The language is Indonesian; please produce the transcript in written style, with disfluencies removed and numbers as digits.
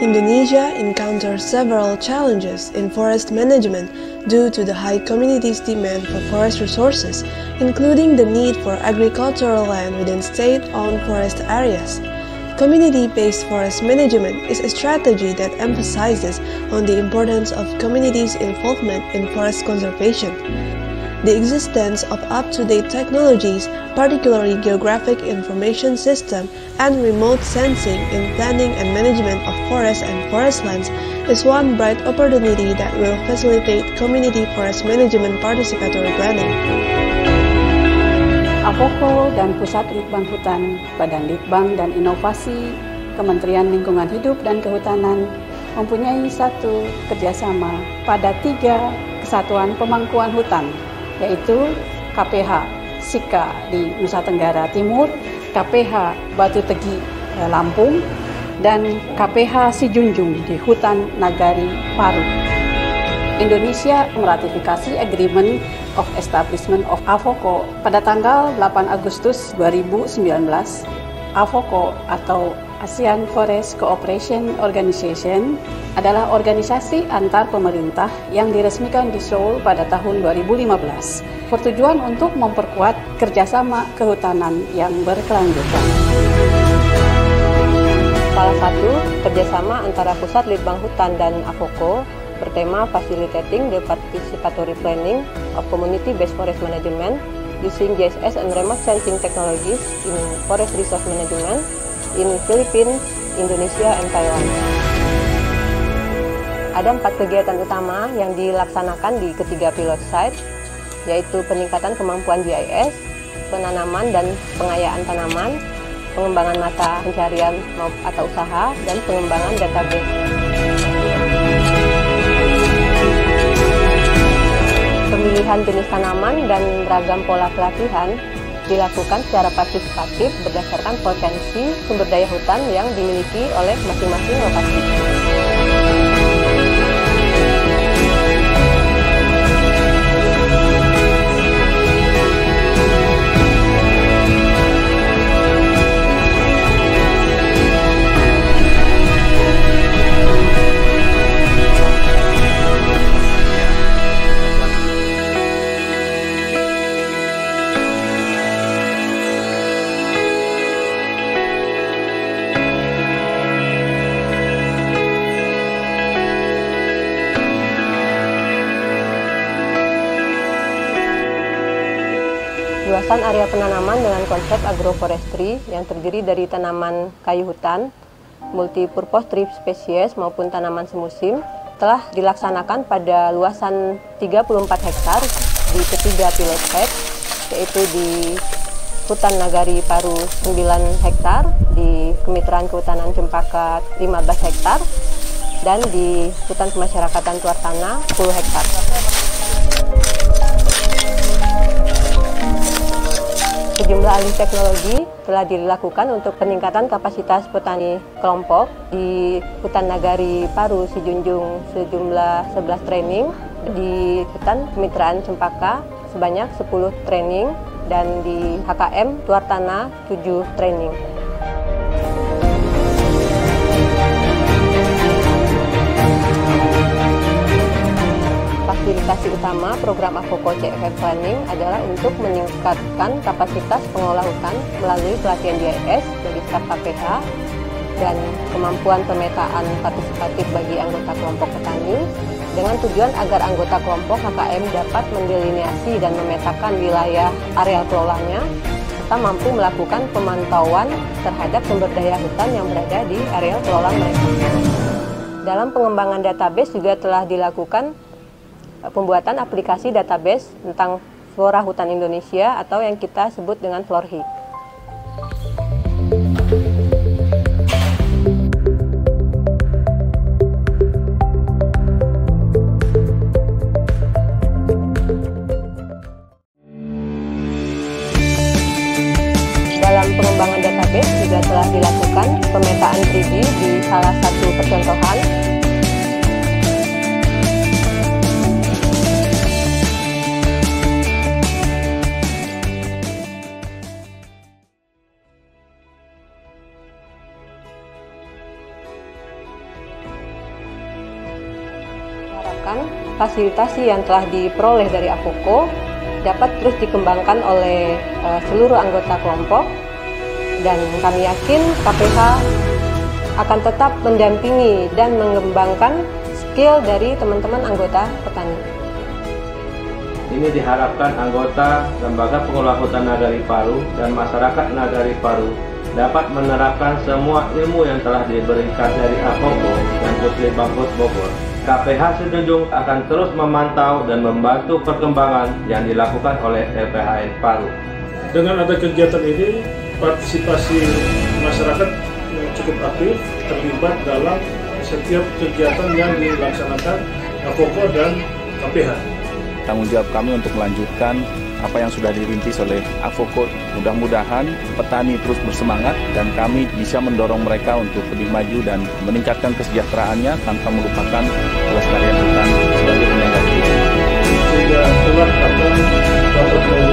Indonesia encounters several challenges in forest management due to the high community's demand for forest resources, including the need for agricultural land within state-owned forest areas. Community-based forest management is a strategy that emphasizes on the importance of communities' involvement in forest conservation. The existence of up-to-date technologies, particularly geographic information system and remote sensing in planning and management of forests and forest lands, is one bright opportunity that will facilitate community forest management participatory planning. Avoko dan Pusat Litbang Hutan, Badan Litbang dan Inovasi, Kementerian Lingkungan Hidup dan Kehutanan mempunyai satu kerjasama pada 3 kesatuan pemangkuan hutan, yaitu KPH Sika di Nusa Tenggara Timur, KPH Batu Tegi Lampung, dan KPH Sijunjung di Hutan Nagari Paru. Indonesia meratifikasi Agreement of Establishment of Avoko pada tanggal 8 Agustus 2019. Avoko atau ASEAN Forest Cooperation Organization adalah organisasi antar pemerintah yang diresmikan di Seoul pada tahun 2015. Bertujuan untuk memperkuat kerjasama kehutanan yang berkelanjutan. Salah satu kerjasama antara Pusat Litbang Hutan dan Avoko bertema Facilitating the Participatory Planning of Community-Based Forest Management using GIS and Remote Sensing Technologies in Forest Resource Management in Philippines, Indonesia, and Taiwan. Ada 4 kegiatan utama yang dilaksanakan di ketiga pilot site, yaitu peningkatan kemampuan GIS, penanaman dan pengayaan tanaman, pengembangan mata pencarian atau usaha, dan pengembangan database. Pemilihan jenis tanaman dan beragam pola pelatihan dilakukan secara partisipatif berdasarkan potensi sumber daya hutan yang dimiliki oleh masing-masing lokasi. Luasan area penanaman dengan konsep agroforestry yang terdiri dari tanaman kayu hutan, multipurpose tree species maupun tanaman semusim telah dilaksanakan pada luasan 34 hektar di ketiga pilot site, yaitu di Hutan Nagari Paru 9 hektar, di Kemitraan Kehutanan Cempaka 15 hektar, dan di Hutan Kemasyarakatan Tuartana 10 hektar. Sejumlah alih teknologi telah dilakukan untuk peningkatan kapasitas petani kelompok di Hutan Nagari Paru Sijunjung sejumlah 11 training, di Hutan Kemitraan Cempaka sebanyak 10 training, dan di HKM Tuartana 7 training. Fasilitasi utama program Avoko CFF Planning adalah untuk meningkatkan kapasitas pengelola hutan melalui pelatihan GIS bagi staf KPH dan kemampuan pemetaan partisipatif bagi anggota kelompok petani dengan tujuan agar anggota kelompok HKM dapat mendelineasi dan memetakan wilayah areal kelolanya serta mampu melakukan pemantauan terhadap sumber daya hutan yang berada di areal kelola mereka. Dalam pengembangan database juga telah dilakukan pembuatan aplikasi database tentang flora hutan Indonesia atau yang kita sebut dengan Florhi. Dalam pengembangan database juga telah dilakukan pemetaan 3D di salah satu percontohan. diharapkan fasilitasi yang telah diperoleh dari AVOKO dapat terus dikembangkan oleh seluruh anggota kelompok, dan kami yakin KPH akan tetap mendampingi dan mengembangkan skill dari teman-teman anggota petani. Ini diharapkan anggota Lembaga Pengelola Hutan Nagari Paru dan masyarakat Nagari Paru dapat menerapkan semua ilmu yang telah diberikan dari AVOKO dan Puslitbang Bogor. KPH Sejunjung akan terus memantau dan membantu perkembangan yang dilakukan oleh LPHN Paru. Dengan ada kegiatan ini, partisipasi masyarakat cukup aktif, terlibat dalam setiap kegiatan yang dilaksanakan AVOKO dan KPH. Tanggung jawab kami untuk melanjutkan apa yang sudah dirintis oleh AVOKO. Mudah-mudahan petani terus bersemangat dan kami bisa mendorong mereka untuk lebih maju dan meningkatkan kesejahteraannya tanpa melupakan pelestarian hutan sebagai penyangga hidup. Sudah telah Bapak